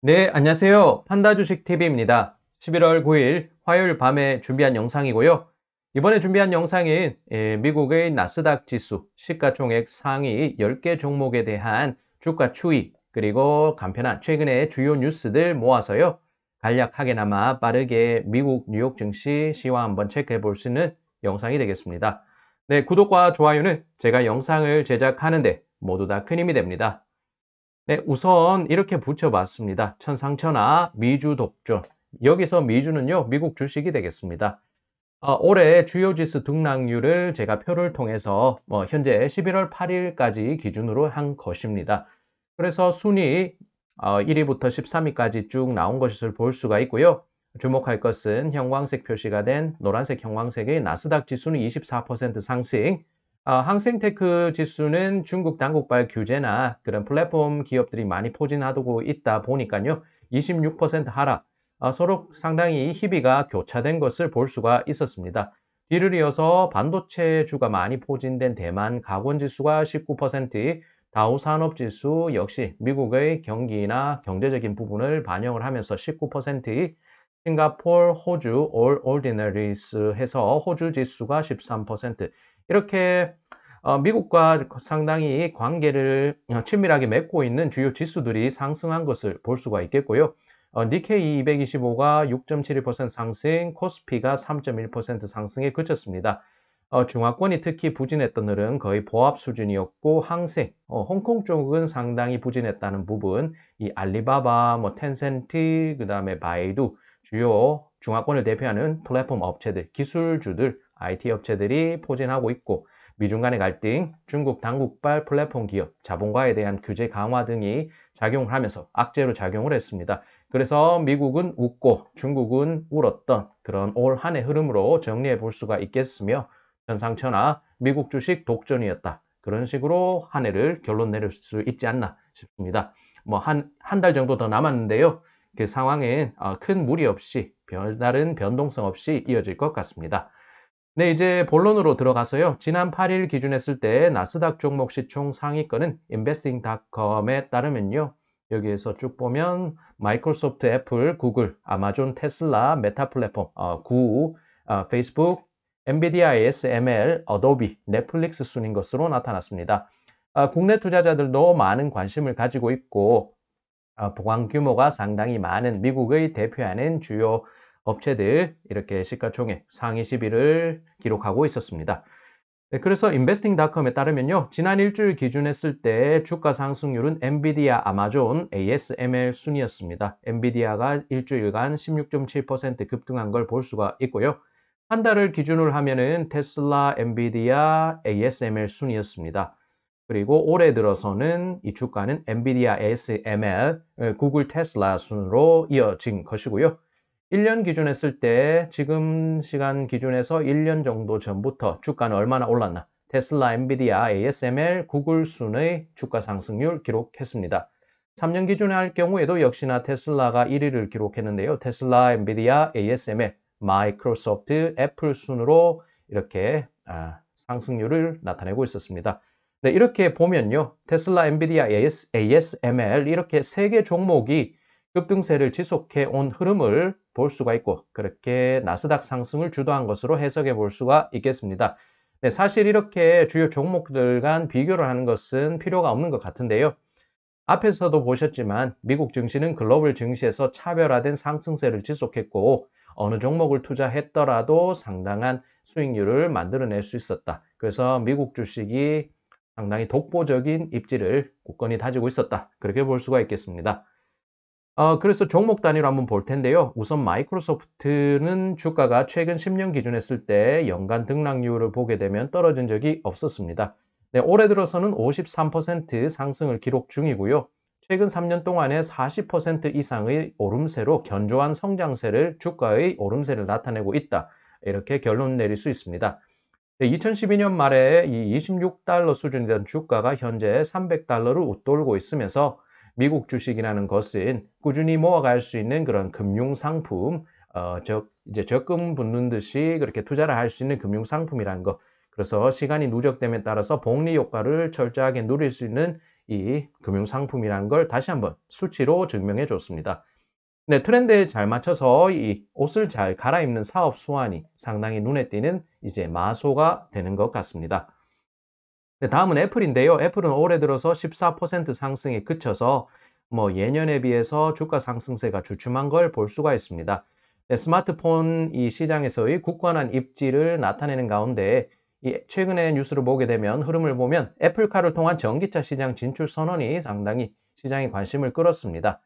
네, 안녕하세요. 판다 주식 TV입니다. 11월 9일 화요일 밤에 준비한 영상이고요. 이번에 준비한 영상은 미국의 나스닥 지수 시가총액 상위 10개 종목에 대한 주가 추이 그리고 간편한 최근의 주요 뉴스들 모아서요. 간략하게나마 빠르게 미국 뉴욕 증시 시황 한번 체크해 볼 수 있는 영상이 되겠습니다. 네, 구독과 좋아요는 제가 영상을 제작하는데 모두 다 큰 힘이 됩니다. 네, 우선 이렇게 붙여봤습니다. 천상천하 미주 독존. 여기서 미주는요, 미국 주식이 되겠습니다. 올해 주요 지수 등락률을 제가 표를 통해서 현재 11월 8일까지 기준으로 한 것입니다. 그래서 순위 1위부터 13위까지 쭉 나온 것을 볼 수가 있고요. 주목할 것은 형광색 표시가 된 노란색 형광색의 나스닥 지수는 24% 상승, 항생테크 지수는 중국 당국발 규제나 그런 플랫폼 기업들이 많이 포진하고 있다 보니까요. 26% 하락, 서로 상당히 희비가 교차된 것을 볼 수가 있었습니다. 뒤를 이어서 반도체주가 많이 포진된 대만 가권지수가 19%, 다우산업지수 역시 미국의 경기나 경제적인 부분을 반영을 하면서 19%, 싱가포르, 호주, All Ordinaries 해서 호주 지수가 13%, 이렇게 미국과 상당히 관계를 친밀하게 맺고 있는 주요 지수들이 상승한 것을 볼 수가 있겠고요. 니케이 225가 6.71% 상승, 코스피가 3.1% 상승에 그쳤습니다. 중화권이 특히 부진했던 늘은 거의 보합 수준이었고 항생, 홍콩 쪽은 상당히 부진했다는 부분, 이 알리바바, 텐센트, 그 다음에 바이두, 주요 중화권을 대표하는 플랫폼 업체들, 기술주들, IT 업체들이 포진하고 있고, 미중 간의 갈등, 중국 당국발 플랫폼 기업, 자본가에 대한 규제 강화 등이 작용을 하면서 악재로 작용을 했습니다. 그래서 미국은 웃고 중국은 울었던 그런 올 한 해 흐름으로 정리해 볼 수가 있겠으며, 천상천하 미국 주식 독존이었다. 그런 식으로 한 해를 결론 내릴 수 있지 않나 싶습니다. 한 달 정도 더 남았는데요. 그 상황엔 큰 무리 없이 별다른 변동성 없이 이어질 것 같습니다. 네, 이제 본론으로 들어가서요. 지난 8일 기준했을 때 나스닥 종목 시총 상위권은 investing.com에 따르면요. 여기에서 쭉 보면 마이크로소프트, 애플, 구글, 아마존, 테슬라, 메타 플랫폼, 페이스북, 엔비디아, ASML, 어도비, 넷플릭스 순인 것으로 나타났습니다. 국내 투자자들도 많은 관심을 가지고 있고 보관 규모가 상당히 많은 미국의 대표하는 주요 업체들 이렇게 시가총액 상위 10위를 기록하고 있었습니다. 네, 그래서 investing.com에 따르면요. 지난 일주일 기준했을 때 주가 상승률은 엔비디아, 아마존, ASML 순이었습니다. 엔비디아가 일주일간 16.7% 급등한 걸 볼 수가 있고요. 한 달을 기준으로 하면은 테슬라, 엔비디아, ASML 순이었습니다. 그리고 올해 들어서는 이 주가는 엔비디아, ASML, 구글, 테슬라 순으로 이어진 것이고요. 1년 기준했을 때 지금 시간 기준에서 1년 정도 전부터 주가는 얼마나 올랐나? 테슬라, 엔비디아, ASML, 구글 순의 주가 상승률 기록했습니다. 3년 기준에 할 경우에도 역시나 테슬라가 1위를 기록했는데요. 테슬라, 엔비디아, ASML, 마이크로소프트, 애플 순으로 이렇게 상승률을 나타내고 있었습니다. 네, 이렇게 보면요. 테슬라, 엔비디아, ASML 이렇게 세 개 종목이 급등세를 지속해 온 흐름을 볼 수가 있고 그렇게 나스닥 상승을 주도한 것으로 해석해 볼 수가 있겠습니다. 네, 사실 이렇게 주요 종목들 간 비교를 하는 것은 필요가 없는 것 같은데요. 앞에서도 보셨지만 미국 증시는 글로벌 증시에서 차별화된 상승세를 지속했고 어느 종목을 투자했더라도 상당한 수익률을 만들어낼 수 있었다. 그래서 미국 주식이 상당히 독보적인 입지를 굳건히 다지고 있었다. 그렇게 볼 수가 있겠습니다. 그래서 종목 단위로 한번 볼 텐데요. 우선 마이크로소프트는 주가가 최근 10년 기준했을 때 연간 등락률을 보게 되면 떨어진 적이 없었습니다. 네, 올해 들어서는 53% 상승을 기록 중이고요. 최근 3년 동안에 40% 이상의 오름세로 견조한 성장세를 주가의 오름세를 나타내고 있다. 이렇게 결론 내릴 수 있습니다. 2012년 말에 이 26달러 수준이던 주가가 현재 300달러를 웃돌고 있으면서 미국 주식이라는 것은 꾸준히 모아갈 수 있는 그런 금융상품, 이제 적금 붓는 듯이 그렇게 투자를 할 수 있는 금융상품이라는 것. 그래서 시간이 누적됨에 따라서 복리 효과를 철저하게 누릴 수 있는 이 금융상품이라는 걸 다시 한번 수치로 증명해 줬습니다. 네, 트렌드에 잘 맞춰서 이 옷을 잘 갈아입는 사업 수완이 상당히 눈에 띄는 이제 마소가 되는 것 같습니다. 네, 다음은 애플인데요. 애플은 올해 들어서 14% 상승에 그쳐서 뭐 예년에 비해서 주가 상승세가 주춤한 걸 볼 수가 있습니다. 네, 스마트폰 이 시장에서의 굳건한 입지를 나타내는 가운데 이 최근에 뉴스를 보게 되면 흐름을 보면 애플카를 통한 전기차 시장 진출 선언이 상당히 시장의 관심을 끌었습니다.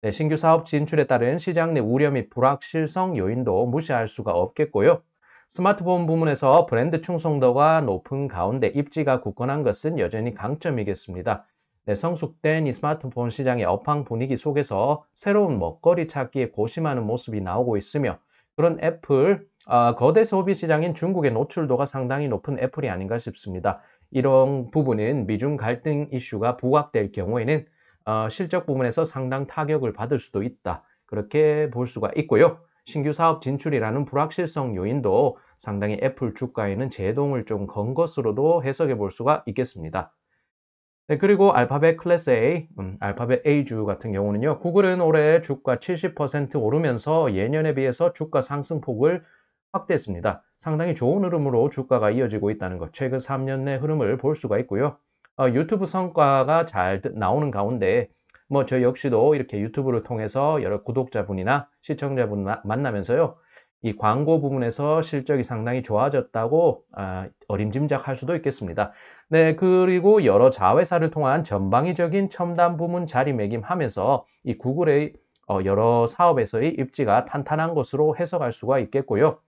네, 신규 사업 진출에 따른 시장 내 우려 및 불확실성 요인도 무시할 수가 없겠고요. 스마트폰 부문에서 브랜드 충성도가 높은 가운데 입지가 굳건한 것은 여전히 강점이겠습니다. 네, 성숙된 이 스마트폰 시장의 업황 분위기 속에서 새로운 먹거리 찾기에 고심하는 모습이 나오고 있으며 그런 애플, 거대 소비 시장인 중국의 노출도가 상당히 높은 애플이 아닌가 싶습니다. 이런 부분은 미중 갈등 이슈가 부각될 경우에는 실적 부분에서 상당 타격을 받을 수도 있다. 그렇게 볼 수가 있고요. 신규 사업 진출이라는 불확실성 요인도 상당히 애플 주가에는 제동을 좀 건 것으로도 해석해 볼 수가 있겠습니다. 네, 그리고 알파벳 클래스 A, 알파벳 A주 같은 경우는요. 구글은 올해 주가 70% 오르면서 예년에 비해서 주가 상승폭을 확대했습니다. 상당히 좋은 흐름으로 주가가 이어지고 있다는 것, 최근 3년 내 흐름을 볼 수가 있고요. 유튜브 성과가 잘 나오는 가운데 뭐 저 역시도 이렇게 유튜브를 통해서 여러 구독자분이나 시청자분 만나면서요. 이 광고 부분에서 실적이 상당히 좋아졌다고 어림짐작할 수도 있겠습니다. 네, 그리고 여러 자회사를 통한 전방위적인 첨단 부문 자리매김하면서 이 구글의 여러 사업에서의 입지가 탄탄한 것으로 해석할 수가 있겠고요.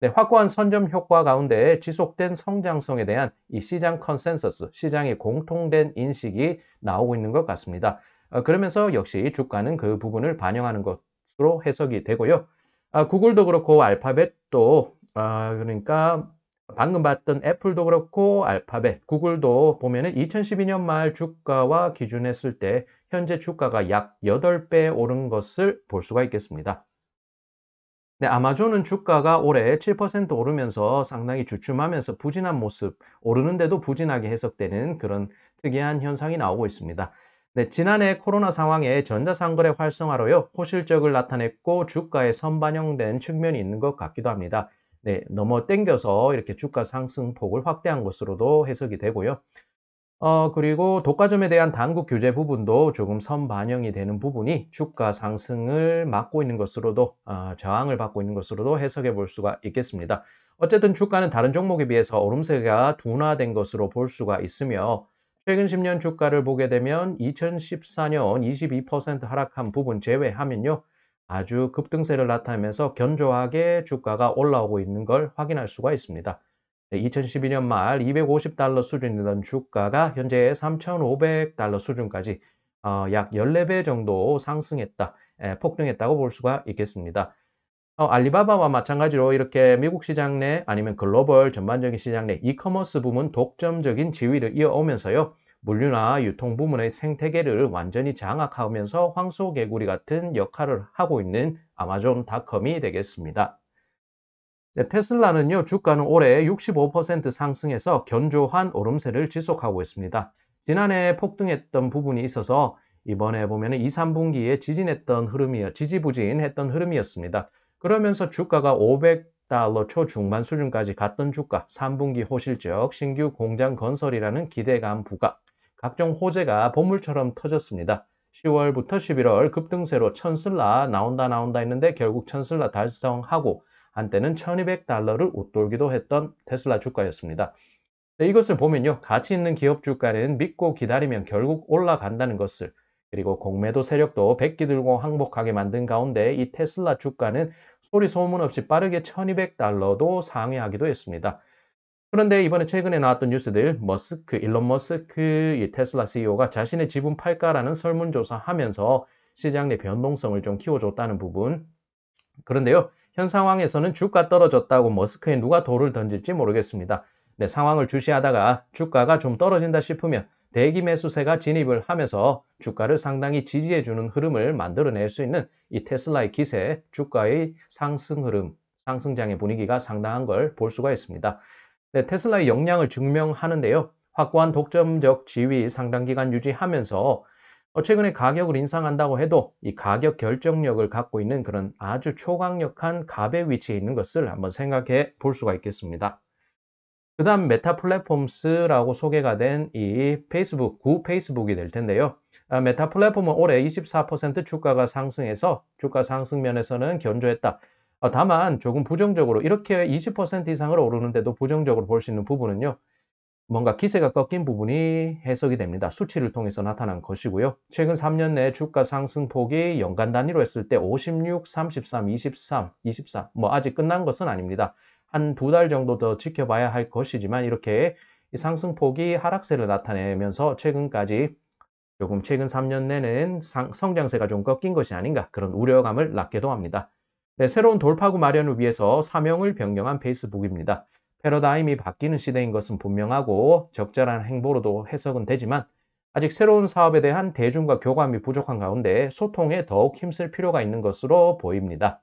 네, 확고한 선점 효과 가운데 지속된 성장성에 대한 이 시장 컨센서스, 시장의 공통된 인식이 나오고 있는 것 같습니다. 그러면서 역시 주가는 그 부분을 반영하는 것으로 해석이 되고요. 구글도 그렇고 알파벳도 그러니까 방금 봤던 애플도 그렇고 알파벳, 구글도 보면은 2012년 말 주가와 기준했을 때 현재 주가가 약 8배 오른 것을 볼 수가 있겠습니다. 네, 아마존은 주가가 올해 7% 오르면서 상당히 주춤하면서 부진한 모습, 오르는데도 부진하게 해석되는 그런 특이한 현상이 나오고 있습니다. 네, 지난해 코로나 상황에 전자상거래 활성화로요, 호실적을 나타냈고 주가에 선반영된 측면이 있는 것 같기도 합니다. 네, 넘어 땡겨서 이렇게 주가 상승폭을 확대한 것으로도 해석이 되고요. 그리고 독과점에 대한 당국 규제 부분도 조금 선반영이 되는 부분이 주가 상승을 막고 있는 것으로도 저항을 받고 있는 것으로도 해석해 볼 수가 있겠습니다. 어쨌든 주가는 다른 종목에 비해서 오름세가 둔화된 것으로 볼 수가 있으며 최근 10년 주가를 보게 되면 2014년 22% 하락한 부분 제외하면요. 아주 급등세를 나타내면서 견조하게 주가가 올라오고 있는 걸 확인할 수가 있습니다. 2012년 말 $250 수준이던 주가가 현재 $3,500 수준까지 약 14배 정도 상승했다, 폭등했다고 볼 수가 있겠습니다. 알리바바와 마찬가지로 이렇게 미국 시장 내 아니면 글로벌 전반적인 시장 내 이커머스 부문 독점적인 지위를 이어오면서요. 물류나 유통 부문의 생태계를 완전히 장악하면서 황소개구리 같은 역할을 하고 있는 아마존닷컴이 되겠습니다. 네, 테슬라는요, 주가는 올해 65% 상승해서 견조한 오름세를 지속하고 있습니다. 지난해 폭등했던 부분이 있어서 이번에 보면 2, 3분기에 지지부진했던 흐름이었습니다. 그러면서 주가가 $500 초중반 수준까지 갔던 주가, 3분기 호실적, 신규 공장 건설이라는 기대감 부각, 각종 호재가 보물처럼 터졌습니다. 10월부터 11월 급등세로 천슬라 나온다 했는데 결국 천슬라 달성하고 한때는 $1,200를 웃돌기도 했던 테슬라 주가였습니다. 네, 이것을 보면요. 가치 있는 기업 주가는 믿고 기다리면 결국 올라간다는 것을, 그리고 공매도 세력도 백기 들고 항복하게 만든 가운데 이 테슬라 주가는 소리 소문 없이 빠르게 $1,200도 상회하기도 했습니다. 그런데 이번에 최근에 나왔던 뉴스들, 일론 머스크 이 테슬라 CEO가 자신의 지분 팔까라는 설문조사하면서 시장 내 변동성을 좀 키워줬다는 부분. 그런데요, 현 상황에서는 주가 떨어졌다고 머스크에 누가 돌을 던질지 모르겠습니다. 네, 상황을 주시하다가 주가가 좀 떨어진다 싶으면 대기 매수세가 진입을 하면서 주가를 상당히 지지해주는 흐름을 만들어낼 수 있는 이 테슬라의 기세, 주가의 상승 흐름, 상승장의 분위기가 상당한 걸 볼 수가 있습니다. 네, 테슬라의 역량을 증명하는데요. 확고한 독점적 지위 상당 기간 유지하면서 최근에 가격을 인상한다고 해도 이 가격 결정력을 갖고 있는 그런 아주 초강력한 갑의 위치에 있는 것을 한번 생각해 볼 수가 있겠습니다. 그다음 메타 플랫폼스라고 소개가 된 이 페이스북, 구 페이스북이 될 텐데요. 메타 플랫폼은 올해 24% 주가가 상승해서 주가 상승 면에서는 견조했다. 다만 조금 부정적으로 이렇게 20% 이상을 오르는데도 부정적으로 볼 수 있는 부분은요. 뭔가 기세가 꺾인 부분이 해석이 됩니다. 수치를 통해서 나타난 것이고요. 최근 3년 내 주가 상승폭이 연간 단위로 했을 때 56, 33, 23, 24. 아직 끝난 것은 아닙니다. 한 두 달 정도 더 지켜봐야 할 것이지만 이렇게 이 상승폭이 하락세를 나타내면서 최근까지 조금 최근 3년 내는 성장세가 좀 꺾인 것이 아닌가 그런 우려감을 낳기도 합니다. 네, 새로운 돌파구 마련을 위해서 사명을 변경한 페이스북입니다. 패러다임이 바뀌는 시대인 것은 분명하고 적절한 행보로도 해석은 되지만 아직 새로운 사업에 대한 대중과 교감이 부족한 가운데 소통에 더욱 힘쓸 필요가 있는 것으로 보입니다.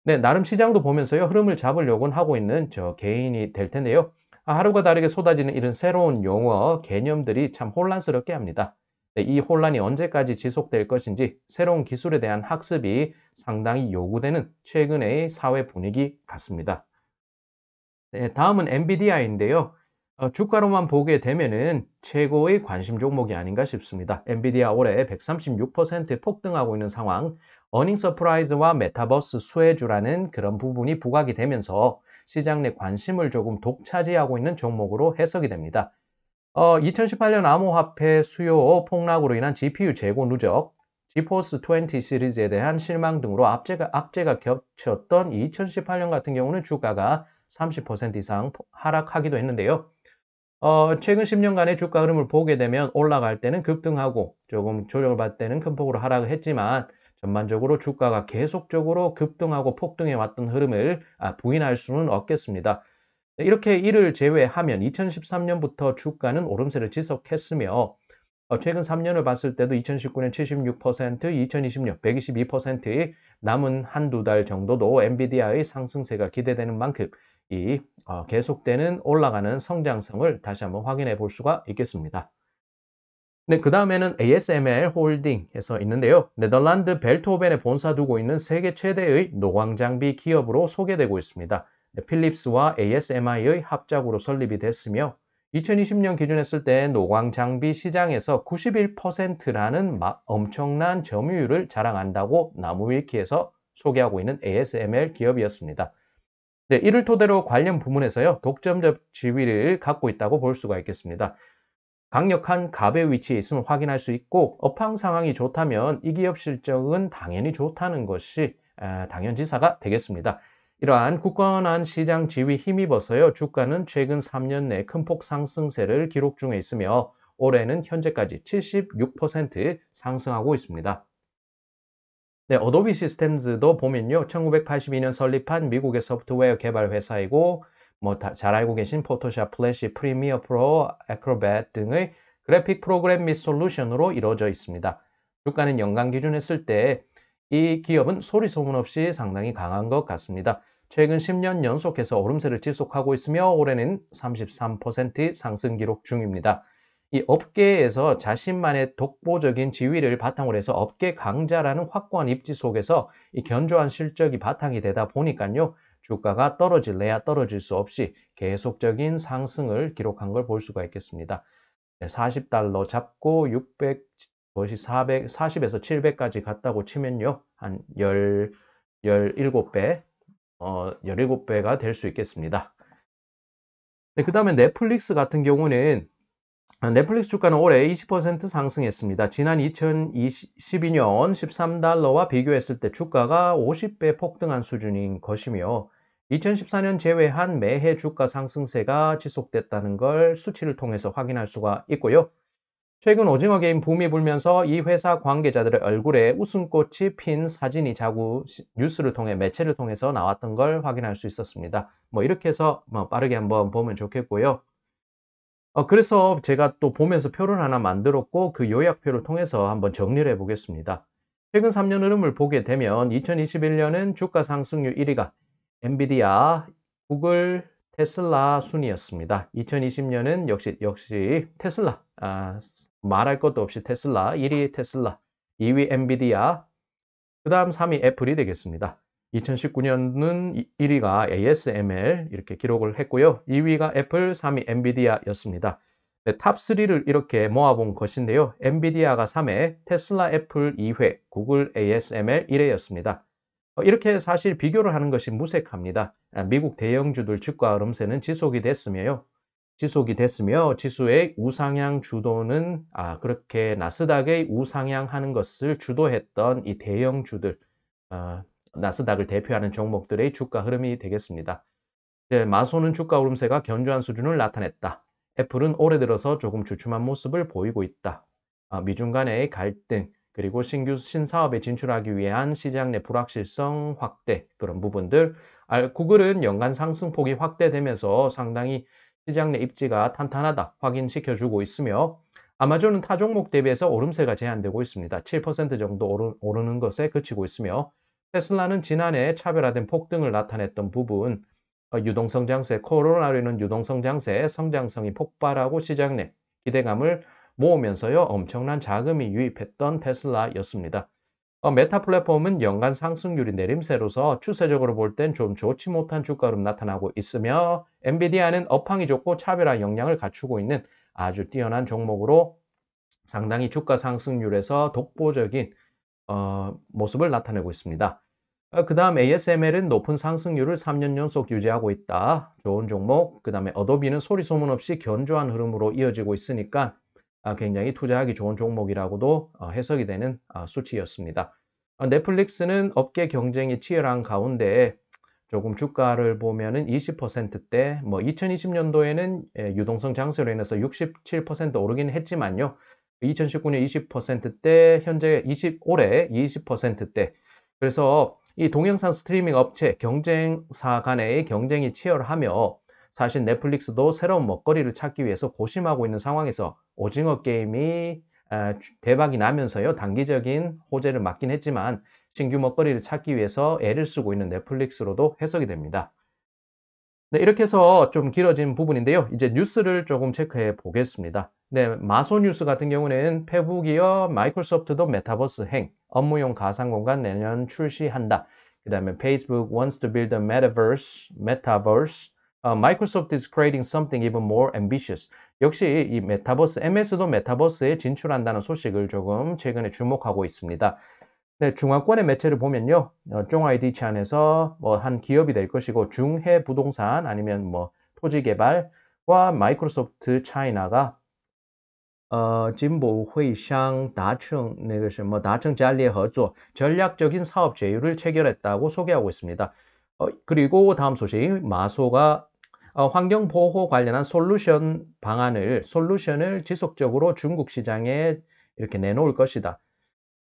네, 나름 시장도 보면서요, 흐름을 잡으려고는 하고 있는 저 개인이 될 텐데요. 하루가 다르게 쏟아지는 이런 새로운 용어, 개념들이 참 혼란스럽게 합니다. 네, 이 혼란이 언제까지 지속될 것인지 새로운 기술에 대한 학습이 상당히 요구되는 최근의 사회 분위기 같습니다. 네, 다음은 엔비디아인데요. 주가로만 보게 되면은 최고의 관심 종목이 아닌가 싶습니다. 엔비디아 올해 136% 폭등하고 있는 상황, 어닝 서프라이즈와 메타버스 수혜주라는 그런 부분이 부각이 되면서 시장 내 관심을 조금 독차지하고 있는 종목으로 해석이 됩니다. 2018년 암호화폐 수요 폭락으로 인한 GPU 재고 누적, 지포스 20 시리즈에 대한 실망 등으로 악재가 겹쳤던 2018년 같은 경우는 주가가 30% 이상 하락하기도 했는데요. 최근 10년간의 주가 흐름을 보게 되면 올라갈 때는 급등하고 조금 조정을 받을 때는 큰 폭으로 하락을 했지만 전반적으로 주가가 계속적으로 급등하고 폭등해 왔던 흐름을 부인할 수는 없겠습니다. 이렇게 이를 제외하면 2013년부터 주가는 오름세를 지속했으며 최근 3년을 봤을 때도 2019년 76%, 2020년 122%의 남은 한두 달 정도도 엔비디아의 상승세가 기대되는 만큼 이 계속되는 올라가는 성장성을 다시 한번 확인해 볼 수가 있겠습니다. 네, 그 다음에는 ASML 홀딩에서 있는데요. 네덜란드 벨트호벤에 본사 두고 있는 세계 최대의 노광장비 기업으로 소개되고 있습니다. 네, 필립스와 ASMI의 합작으로 설립이 됐으며 2020년 기준 했을 때 노광장비 시장에서 91%라는 엄청난 점유율을 자랑한다고 나무위키에서 소개하고 있는 ASML 기업이었습니다. 네, 이를 토대로 관련 부문에서요, 독점적 지위를 갖고 있다고 볼 수가 있겠습니다. 강력한 갑의 위치에 있음을 확인할 수 있고 업황 상황이 좋다면 이 기업 실적은 당연히 좋다는 것이 당연지사가 되겠습니다. 이러한 굳건한 시장 지위 힘입어서요, 주가는 최근 3년 내 큰 폭 상승세를 기록 중에 있으며 올해는 현재까지 76% 상승하고 있습니다. 네, 어도비 시스템즈도 보면요, 1982년 설립한 미국의 소프트웨어 개발 회사이고 잘 알고 계신 포토샵, 플래시, 프리미어 프로, 애크로뱃 등의 그래픽 프로그램 및 솔루션으로 이루어져 있습니다. 주가는 연간 기준 했을 때 이 기업은 소리 소문 없이 상당히 강한 것 같습니다. 최근 10년 연속해서 오름세를 지속하고 있으며 올해는 33% 상승 기록 중입니다. 이 업계에서 자신만의 독보적인 지위를 바탕으로 해서 업계 강자라는 확고한 입지 속에서 이 견조한 실적이 바탕이 되다 보니까요, 주가가 떨어질래야 떨어질 수 없이 계속적인 상승을 기록한 걸 볼 수가 있겠습니다. 40달러 잡고 600, 것이 40에서 700까지 갔다고 치면요, 한 17배, 17배가 될 수 있겠습니다. 네, 그 다음에 넷플릭스 같은 경우는 넷플릭스 주가는 올해 20% 상승했습니다. 지난 2012년 13달러와 비교했을 때 주가가 50배 폭등한 수준인 것이며 2014년 제외한 매해 주가 상승세가 지속됐다는 걸 수치를 통해서 확인할 수가 있고요. 최근 오징어 게임 붐이 불면서 이 회사 관계자들의 얼굴에 웃음꽃이 핀 사진이 자꾸 뉴스를 통해 매체를 통해서 나왔던 걸 확인할 수 있었습니다. 이렇게 해서 빠르게 한번 보면 좋겠고요. 그래서 제가 또 보면서 표를 하나 만들었고 그 요약표를 통해서 한번 정리를 해 보겠습니다. 최근 3년 흐름을 보게 되면 2021년은 주가 상승률 1위가 엔비디아, 구글, 테슬라 순이었습니다. 2020년은 역시 테슬라. 말할 것도 없이 테슬라. 1위 테슬라, 2위 엔비디아, 그다음 3위 애플이 되겠습니다. 2019년은 1위가 ASML 이렇게 기록을 했고요. 2위가 애플, 3위 엔비디아였습니다. 네, 탑3를 이렇게 모아본 것인데요. 엔비디아가 3회, 테슬라, 애플 2회, 구글, ASML 1회였습니다. 이렇게 사실 비교를 하는 것이 무색합니다. 미국 대형주들 주가 흐름세는 지속이 됐으며 지수의 우상향 주도는 그렇게 나스닥의 우상향하는 것을 주도했던 이 대형주들, 나스닥을 대표하는 종목들의 주가 흐름이 되겠습니다. 마소는 주가 흐름세가 견조한 수준을 나타냈다. 애플은 올해 들어서 조금 주춤한 모습을 보이고 있다. 미중 간의 갈등, 그리고 신사업에 진출하기 위한 시장 내 불확실성 확대, 그런 부분들. 구글은 연간 상승폭이 확대되면서 상당히 시장 내 입지가 탄탄하다 확인시켜주고 있으며, 아마존은 타 종목 대비해서 오름세가 제한되고 있습니다. 7% 정도 오르는 것에 그치고 있으며, 테슬라는 지난해 차별화된 폭등을 나타냈던 부분, 유동성 장세, 코로나로 인한 유동성 장세, 성장성이 폭발하고 시장 내 기대감을 모으면서요, 엄청난 자금이 유입했던 테슬라였습니다. 메타 플랫폼은 연간 상승률이 내림세로서 추세적으로 볼 땐 좀 좋지 못한 주가 흐름 나타나고 있으며, 엔비디아는 업황이 좋고 차별화 역량을 갖추고 있는 아주 뛰어난 종목으로 상당히 주가 상승률에서 독보적인 모습을 나타내고 있습니다. 그 다음 ASML은 높은 상승률을 3년 연속 유지하고 있다. 좋은 종목. 그 다음에 어도비는 소리 소문 없이 견조한 흐름으로 이어지고 있으니까 굉장히 투자하기 좋은 종목이라고도 해석이 되는 수치였습니다. 넷플릭스는 업계 경쟁이 치열한 가운데 조금 주가를 보면은 20%대, 2020년도에는 유동성 장세로 인해서 67% 오르긴 했지만요. 2019년 20%대, 현재 올해 20%대. 그래서 이 동영상 스트리밍 업체 경쟁사 간의 경쟁이 치열하며, 사실 넷플릭스도 새로운 먹거리를 찾기 위해서 고심하고 있는 상황에서 오징어 게임이 대박이 나면서요, 단기적인 호재를 맞긴 했지만 신규 먹거리를 찾기 위해서 애를 쓰고 있는 넷플릭스로도 해석이 됩니다. 네, 이렇게 해서 좀 길어진 부분인데요. 이제 뉴스를 조금 체크해 보겠습니다. 네, 마소 뉴스 같은 경우는 페북이어 마이크로소프트도 메타버스 행, 업무용 가상공간 내년 출시한다. 그 다음에 Facebook wants to build a metaverse. Microsoft is creating something even more ambitious. 역시 이 메타버스, MS도 메타버스에 진출한다는 소식을 조금 최근에 주목하고 있습니다. 네, 중화권의 매체를 보면요, 쫑아이디치 안에서 한 기업이 될 것이고, 중해 부동산 아니면 토지 개발과 마이크로소프트 차이나가 进步会商 达成 战略合作 전략적인 사업 제휴를 체결했다고 소개하고 있습니다. 그리고 다음 소식, 마소가 환경 보호 관련한 솔루션을 지속적으로 중국 시장에 이렇게 내놓을 것이다.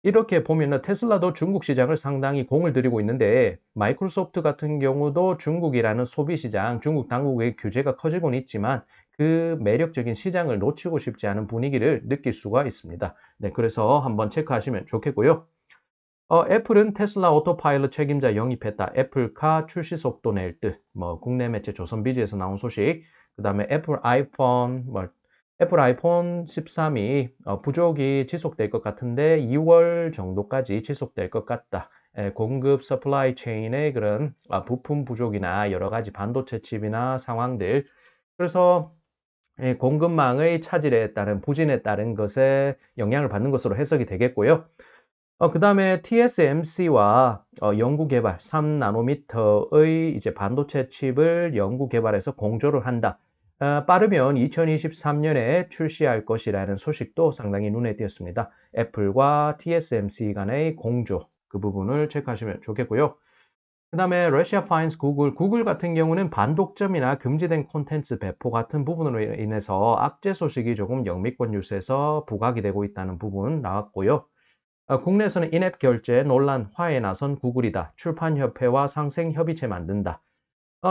이렇게 보면은 테슬라도 중국 시장을 상당히 공을 들이고 있는데, 마이크로소프트 같은 경우도 중국이라는 소비 시장, 중국 당국의 규제가 커지고는 있지만 그 매력적인 시장을 놓치고 싶지 않은 분위기를 느낄 수가 있습니다. 네, 그래서 한번 체크하시면 좋겠고요. 애플은 테슬라 오토파일럿 책임자 영입했다. 애플카 출시 속도 낼 듯. 국내 매체 조선비즈에서 나온 소식. 그 다음에 애플 아이폰 13이 부족이 지속될 것 같은데 2월 정도까지 지속될 것 같다. 공급 서플라이 체인의 그런 부품 부족이나 여러 가지 반도체 칩이나 상황들. 그래서 공급망의 차질에 따른 부진에 따른 것에 영향을 받는 것으로 해석이 되겠고요. 그 다음에 TSMC와 연구 개발 3나노미터의 이제 반도체 칩을 연구 개발해서 공조를 한다. 빠르면 2023년에 출시할 것이라는 소식도 상당히 눈에 띄었습니다. 애플과 TSMC 간의 공조, 그 부분을 체크하시면 좋겠고요. 그 다음에 러시아 파인스 구글 같은 경우는 반독점이나 금지된 콘텐츠 배포 같은 부분으로 인해서 악재 소식이 조금 영미권 뉴스에서 부각이 되고 있다는 부분 나왔고요. 국내에서는 인앱 결제 논란 화해에 나선 구글이다. 출판협회와 상생협의체 만든다.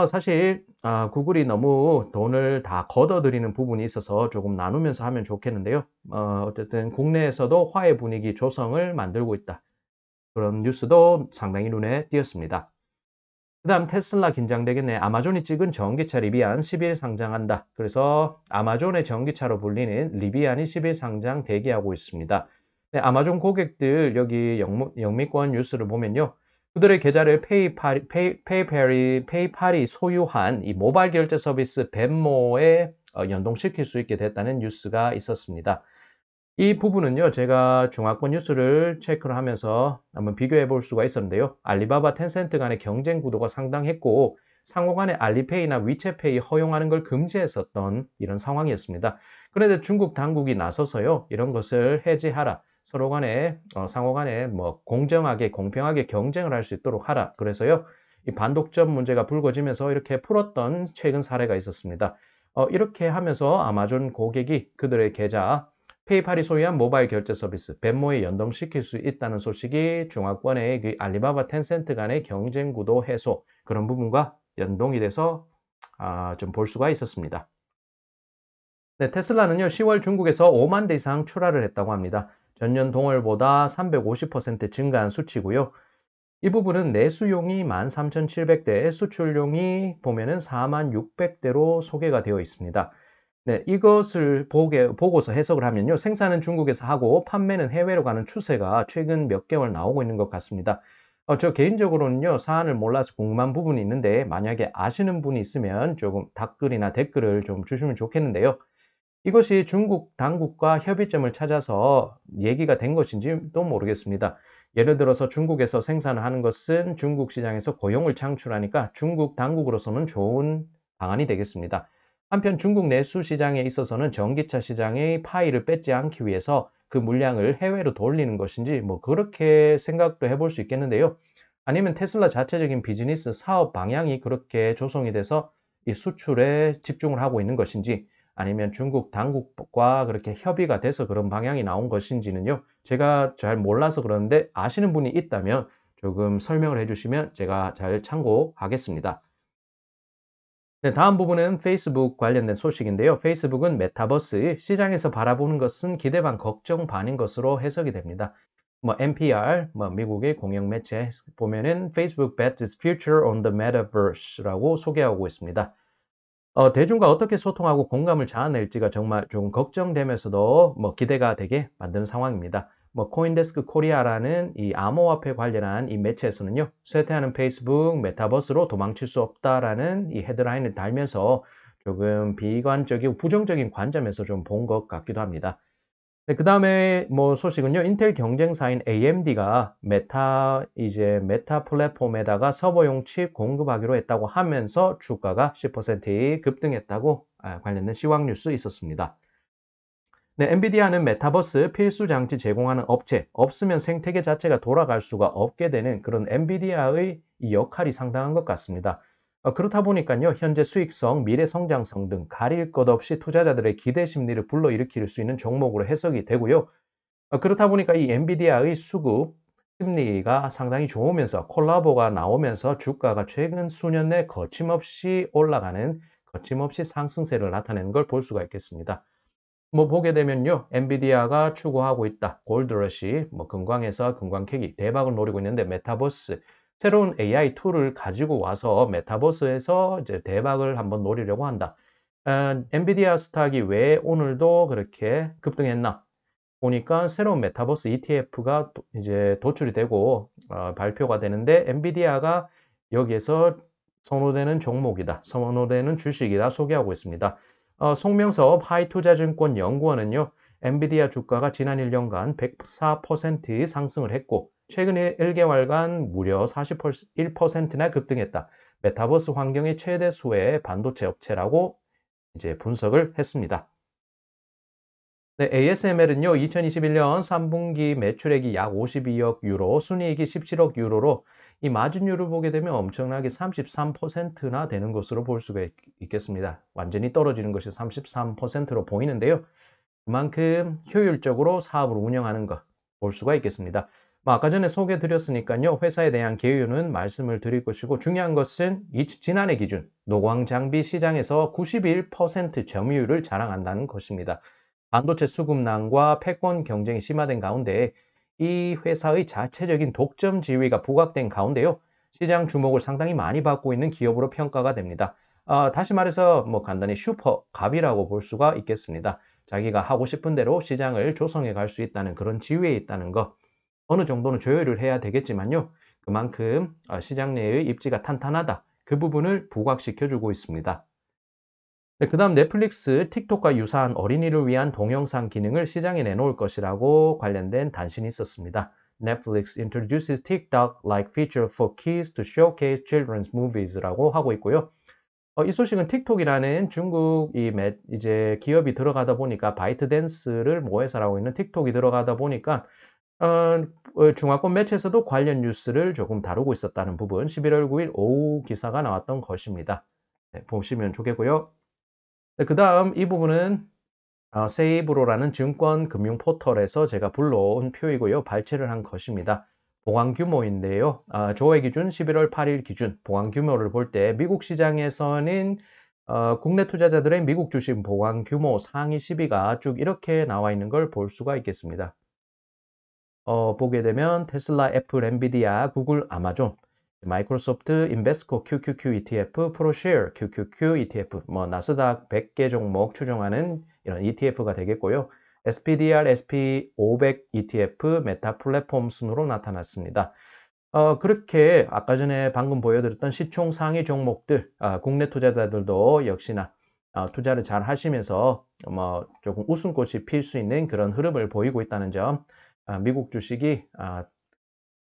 사실 구글이 너무 돈을 다 걷어들이는 부분이 있어서 조금 나누면서 하면 좋겠는데요. 어쨌든 국내에서도 화해 분위기 조성을 만들고 있다. 그런 뉴스도 상당히 눈에 띄었습니다. 그다음 테슬라 긴장되겠네. 아마존이 찍은 전기차 리비안 10일 상장한다. 그래서 아마존의 전기차로 불리는 리비안이 10일 상장 대기하고 있습니다. 네, 아마존 고객들 여기 영미권 뉴스를 보면요. 그들의 계좌를 페이팔이 소유한 이 모바일 결제 서비스 벤모에 연동시킬 수 있게 됐다는 뉴스가 있었습니다. 이 부분은요, 제가 중화권 뉴스를 체크를 하면서 한번 비교해 볼 수가 있었는데요. 알리바바, 텐센트 간의 경쟁 구도가 상당했고, 상호 간에 알리페이나 위챗페이 허용하는 걸 금지했었던 이런 상황이었습니다. 그런데 중국 당국이 나서서요, 이런 것을 해제하라. 서로 간에, 상호 간에 뭐 공정하게, 공평하게 경쟁을 할 수 있도록 하라. 그래서요, 이 반독점 문제가 불거지면서 이렇게 풀었던 최근 사례가 있었습니다. 이렇게 하면서 아마존 고객이 그들의 계좌, 페이팔이 소유한 모바일 결제 서비스 벤모에 연동시킬 수 있다는 소식이 중화권의 그 알리바바 텐센트 간의 경쟁 구도 해소 그런 부분과 연동이 돼서 좀 볼 수가 있었습니다. 네, 테슬라는요, 10월 중국에서 5만 대 이상 출하를 했다고 합니다. 전년 동월보다 350% 증가한 수치고요. 이 부분은 내수용이 13,700대, 수출용이 보면은 46,600대로 소개가 되어 있습니다. 네, 이것을 보고서 해석을 하면요. 생산은 중국에서 하고 판매는 해외로 가는 추세가 최근 몇 개월 나오고 있는 것 같습니다. 저 개인적으로는요, 사안을 몰라서 궁금한 부분이 있는데 만약에 아시는 분이 있으면 조금 답글이나 댓글을 좀 주시면 좋겠는데요. 이것이 중국 당국과 협의점을 찾아서 얘기가 된 것인지도 모르겠습니다. 예를 들어서 중국에서 생산을 하는 것은 중국 시장에서 고용을 창출하니까 중국 당국으로서는 좋은 방안이 되겠습니다. 한편 중국 내수 시장에 있어서는 전기차 시장의 파이를 뺏지 않기 위해서 그 물량을 해외로 돌리는 것인지 뭐 그렇게 생각도 해볼 수 있겠는데요. 아니면 테슬라 자체적인 비즈니스 사업 방향이 그렇게 조성이 돼서 이 수출에 집중을 하고 있는 것인지 아니면 중국 당국과 그렇게 협의가 돼서 그런 방향이 나온 것인지는요. 제가 잘 몰라서 그러는데 아시는 분이 있다면 조금 설명을 해주시면 제가 잘 참고하겠습니다. 네, 다음 부분은 페이스북 관련된 소식인데요. 페이스북은 메타버스 시장에서 바라보는 것은 기대 반 걱정 반인 것으로 해석이 됩니다. 뭐 NPR, 미국의 공영 매체 보면은 Facebook bets its future on the metaverse라고 소개하고 있습니다. 대중과 어떻게 소통하고 공감을 자아낼지가 정말 좀 걱정되면서도 기대가 되게 만드는 상황입니다. 코인데스크 코리아라는 이 암호화폐 관련한 이 매체에서는요, 쇠퇴하는 페이스북 메타버스로 도망칠 수 없다라는 이 헤드라인을 달면서 조금 비관적이고 부정적인 관점에서 좀 본 것 같기도 합니다. 네, 그다음에 소식은요. 인텔 경쟁사인 AMD가 메타 플랫폼에다가 서버용 칩 공급하기로 했다고 하면서 주가가 10% 급등했다고 관련된 시황 뉴스 있었습니다. 네, 엔비디아는 메타버스 필수 장치 제공하는 업체, 없으면 생태계 자체가 돌아갈 수가 없게 되는 그런 엔비디아의 이 역할이 상당한 것 같습니다. 그렇다 보니까요, 현재 수익성, 미래 성장성 등 가릴 것 없이 투자자들의 기대 심리를 불러일으킬 수 있는 종목으로 해석이 되고요. 그렇다 보니까 이 엔비디아의 수급 심리가 상당히 좋으면서 콜라보가 나오면서 주가가 최근 수년 내 거침없이 올라가는, 거침없이 상승세를 나타내는 걸 볼 수가 있겠습니다. 보게 되면요. 엔비디아가 추구하고 있다. 골드러시, 금광에서 금광캐기 대박을 노리고 있는데 메타버스, 새로운 AI 툴을 가지고 와서 메타버스에서 이제 대박을 한번 노리려고 한다. 엔비디아 스탁이 왜 오늘도 그렇게 급등했나? 보니까 새로운 메타버스 ETF가 이제 도출이 되고 발표가 되는데 엔비디아가 여기에서 선호되는 종목이다. 선호되는 주식이다. 소개하고 있습니다. 송명섭 하이투자증권 연구원은요. 엔비디아 주가가 지난 1년간 104% 상승을 했고 최근 1개월간 무려 41%나 급등했다. 메타버스 환경의 최대 수의 반도체 업체라고 이제 분석을 했습니다. 네, ASML은요, 2021년 3분기 매출액이 약 52억 유로, 순이익이 17억 유로로 이 마진율을 보게 되면 엄청나게 33%나 되는 것으로 볼 수가 있겠습니다. 완전히 떨어지는 것이 33%로 보이는데요. 그만큼 효율적으로 사업을 운영하는 것 볼 수가 있겠습니다. 아까 전에 소개 드렸으니까요. 회사에 대한 개요는 말씀을 드릴 것이고 중요한 것은 지난해 기준 노광 장비 시장에서 91% 점유율을 자랑한다는 것입니다. 반도체 수급난과 패권 경쟁이 심화된 가운데 이 회사의 자체적인 독점 지위가 부각된 가운데요. 시장 주목을 상당히 많이 받고 있는 기업으로 평가가 됩니다. 다시 말해서 뭐 간단히 슈퍼갑이라고 볼 수가 있겠습니다. 자기가 하고 싶은 대로 시장을 조성해 갈 수 있다는 그런 지위에 있다는 것. 어느 정도는 조율을 해야 되겠지만요. 그만큼 시장 내의 입지가 탄탄하다. 그 부분을 부각시켜주고 있습니다. 네, 그다음 넷플릭스, 틱톡과 유사한 어린이를 위한 동영상 기능을 시장에 내놓을 것이라고 관련된 단신이 있었습니다. Netflix introduces TikTok-like feature for kids to showcase children's movies라고 하고 있고요. 이 소식은 틱톡이라는 중국 이제 기업이 들어가다 보니까 바이트댄스를 모회사라고 있는 틱톡이 들어가다 보니까 중화권 매체에서도 관련 뉴스를 조금 다루고 있었다는 부분 11월 9일 오후 기사가 나왔던 것입니다. 네, 보시면 좋겠고요. 네, 그다음 이 부분은 세이브로라는 증권 금융 포털에서 제가 불러온 표이고요. 발췌를 한 것입니다. 보관 규모인데요. 조회 기준 11월 8일 기준 보관 규모를 볼 때 미국 시장에서는 국내 투자자들의 미국 주식 보관 규모 상위 10위가 쭉 이렇게 나와 있는 걸 볼 수가 있겠습니다. 보게 되면 테슬라, 애플, 엔비디아, 구글, 아마존, 마이크로소프트, 인베스코 QQQ ETF, 프로쉐어 QQQ ETF, 뭐 나스닥 100개 종목 추종하는 이런 ETF가 되겠고요. SPDR, SP500 ETF, 메타 플랫폼 순으로 나타났습니다. 그렇게 아까 전에 방금 보여드렸던 시총 상위 종목들, 국내 투자자들도 역시나 투자를 잘 하시면서 뭐 조금 웃음꽃이 필 수 있는 그런 흐름을 보이고 있다는 점, 미국 주식이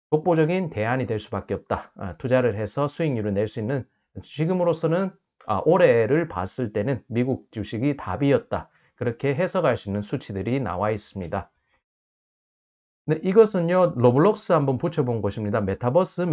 독보적인 대안이 될 수밖에 없다. 투자를 해서 수익률을 낼 수 있는 지금으로서는 올해를 봤을 때는 미국 주식이 답이었다. 그렇게 해석할 수 있는 수치들이 나와 있습니다. 네, 이것은요, 로블록스 한번 붙여본 것입니다. 메타버스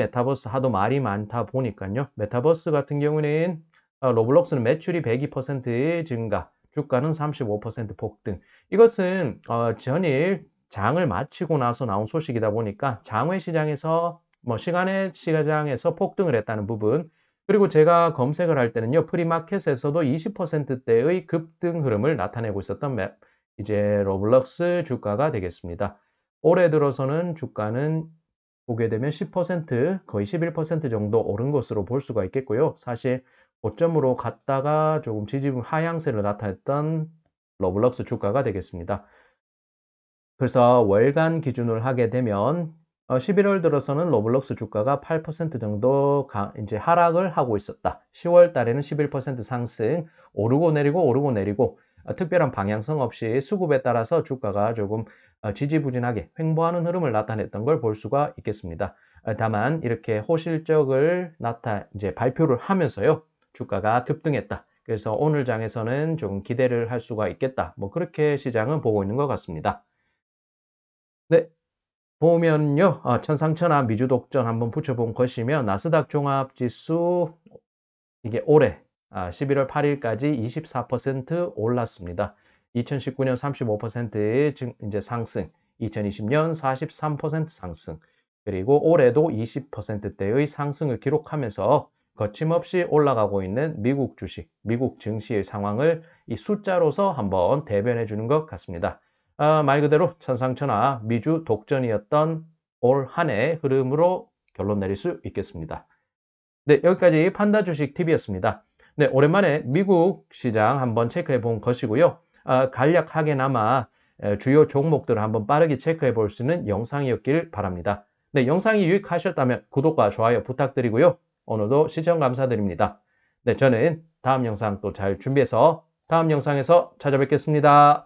하도 말이 많다 보니까요. 메타버스 같은 경우는 로블록스는 매출이 102% 증가, 주가는 35% 폭등. 이것은 전일 장을 마치고 나서 나온 소식이다 보니까 장외 시장에서 뭐 시간의 시장에서 폭등을 했다는 부분, 그리고 제가 검색을 할 때는요, 프리마켓에서도 20%대의 급등 흐름을 나타내고 있었던 이제 로블록스 주가가 되겠습니다. 올해 들어서는 주가는 보게 되면 10%, 거의 11% 정도 오른 것으로 볼 수가 있겠고요. 사실 고점으로 갔다가 조금 지지부 하향세를 나타냈던 로블록스 주가가 되겠습니다. 그래서 월간 기준을 하게 되면 11월 들어서는 로블록스 주가가 8% 정도 이제 하락을 하고 있었다. 10월 달에는 11% 상승, 오르고 내리고 특별한 방향성 없이 수급에 따라서 주가가 조금 지지부진하게 횡보하는 흐름을 나타냈던 걸 볼 수가 있겠습니다. 다만 이렇게 호실적을 이제 발표를 하면서요, 주가가 급등했다. 그래서 오늘 장에서는 좀 기대를 할 수가 있겠다. 뭐 그렇게 시장은 보고 있는 것 같습니다. 네, 보면요, 천상천하 미주 독전 한번 붙여본 것이면 나스닥 종합지수 이게 올해 11월 8일까지 24% 올랐습니다. 2019년 35%의 이제 상승, 2020년 43% 상승, 그리고 올해도 20%대의 상승을 기록하면서 거침없이 올라가고 있는 미국 주식, 미국 증시의 상황을 이 숫자로서 한번 대변해 주는 것 같습니다. 말 그대로 천상천하 미주 독전이었던 올 한 해 흐름으로 결론 내릴 수 있겠습니다. 네, 여기까지 판다 주식 TV였습니다. 네, 오랜만에 미국 시장 한번 체크해 본 것이고요. 간략하게나마 주요 종목들을 한번 빠르게 체크해 볼 수 있는 영상이었길 바랍니다. 네, 영상이 유익하셨다면 구독과 좋아요 부탁드리고요. 오늘도 시청 감사드립니다. 네, 저는 다음 영상 또 잘 준비해서 다음 영상에서 찾아뵙겠습니다.